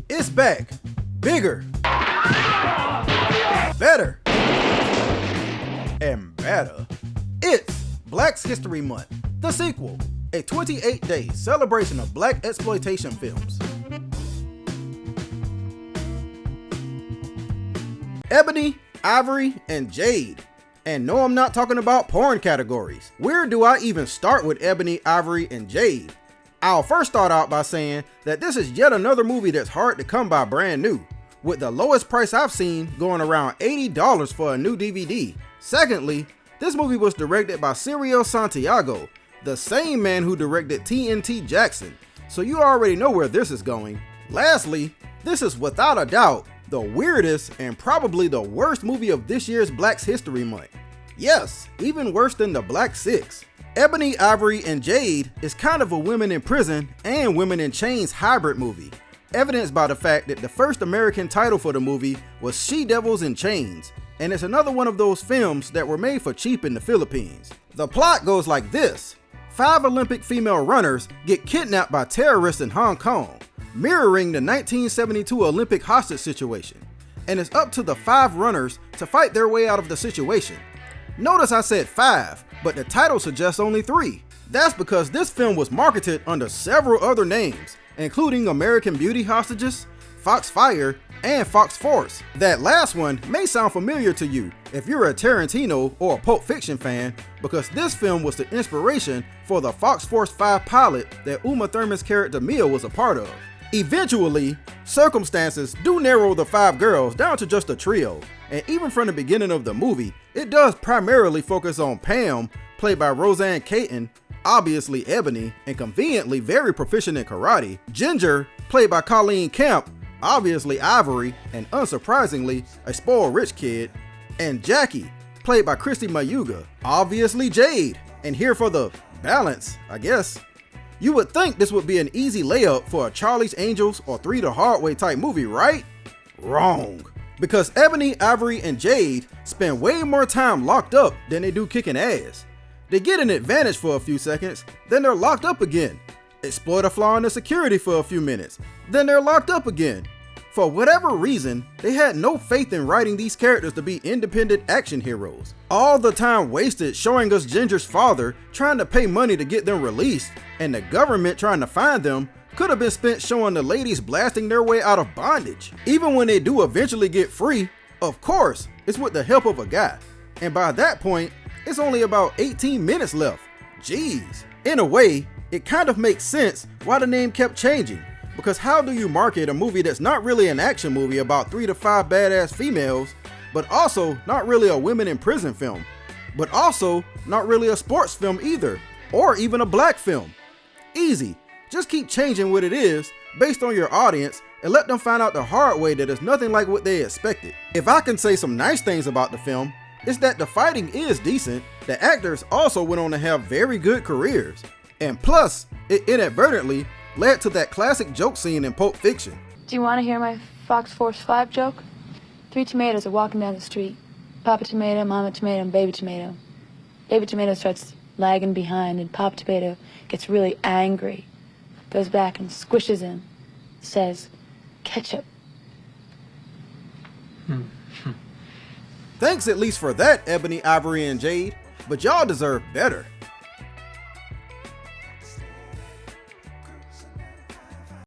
It's back. Bigger. Better. And better. It's Black History Month, the sequel, a 28-day celebration of black exploitation films. Ebony, Ivory, and Jade. And no, I'm not talking about porn categories. Where do I even start with Ebony, Ivory, and Jade? I'll first start out by saying that this is yet another movie that's hard to come by brand new, with the lowest price I've seen going around $80 for a new DVD. Secondly, this movie was directed by Cirio Santiago, the same man who directed TNT Jackson, so you already know where this is going. Lastly, this is without a doubt the weirdest and probably the worst movie of this year's Black History Month. Yes, even worse than the Black Six. Ebony, Ivory, and Jade is kind of a women in prison and women in chains hybrid movie, evidenced by the fact that the first American title for the movie was She Devils in Chains, and it's another one of those films that were made for cheap in the Philippines. The plot goes like this: 5 Olympic female runners get kidnapped by terrorists in Hong Kong, mirroring the 1972 Olympic hostage situation, and it's up to the 5 runners to fight their way out of the situation. Notice I said 5, but the title suggests only 3. That's because this film was marketed under several other names, including American Beauty Hostages, Foxfire, and Fox Force. That last one may sound familiar to you if you're a Tarantino or a Pulp Fiction fan, because this film was the inspiration for the Fox Force 5 pilot that Uma Thurman's character Mia was a part of. Eventually, circumstances do narrow the 5 girls down to just a trio, and even from the beginning of the movie, it does primarily focus on Pam, played by Roseanne Caton, obviously Ebony, and conveniently very proficient in karate, Ginger, played by Colleen Camp, obviously Ivory, and unsurprisingly, a spoiled rich kid, and Jackie, played by Christy Mayuga, obviously Jade, and here for the balance, I guess. You would think this would be an easy layup for a Charlie's Angels or 3 the Hard Way type movie, right? Wrong. Because Ebony, Ivory, and Jade spend way more time locked up than they do kicking ass. They get an advantage for a few seconds, then they're locked up again. Exploit a flaw in the security for a few minutes, then they're locked up again. For whatever reason, they had no faith in writing these characters to be independent action heroes. All the time wasted showing us Ginger's father trying to pay money to get them released, and the government trying to find them, could have been spent showing the ladies blasting their way out of bondage. Even when they do eventually get free, of course, it's with the help of a guy. And by that point, it's only about 18 minutes left. Jeez. In a way, it kind of makes sense why the name kept changing. Because how do you market a movie that's not really an action movie about 3 to 5 badass females, but also not really a women in prison film, but also not really a sports film either, or even a black film? Easy. Just keep changing what it is based on your audience and let them find out the hard way that it's nothing like what they expected. If I can say some nice things about the film, it's that the fighting is decent, the actors also went on to have very good careers, and plus, it inadvertently led to that classic joke scene in Pulp Fiction. Do you want to hear my Fox Force 5 joke? 3 tomatoes are walking down the street. Papa tomato, mama tomato, and baby tomato. Baby tomato starts lagging behind, and Papa tomato gets really angry. Goes back and squishes him. Says, ketchup. Thanks at least for that, Ebony, Ivory, and Jade, but y'all deserve better.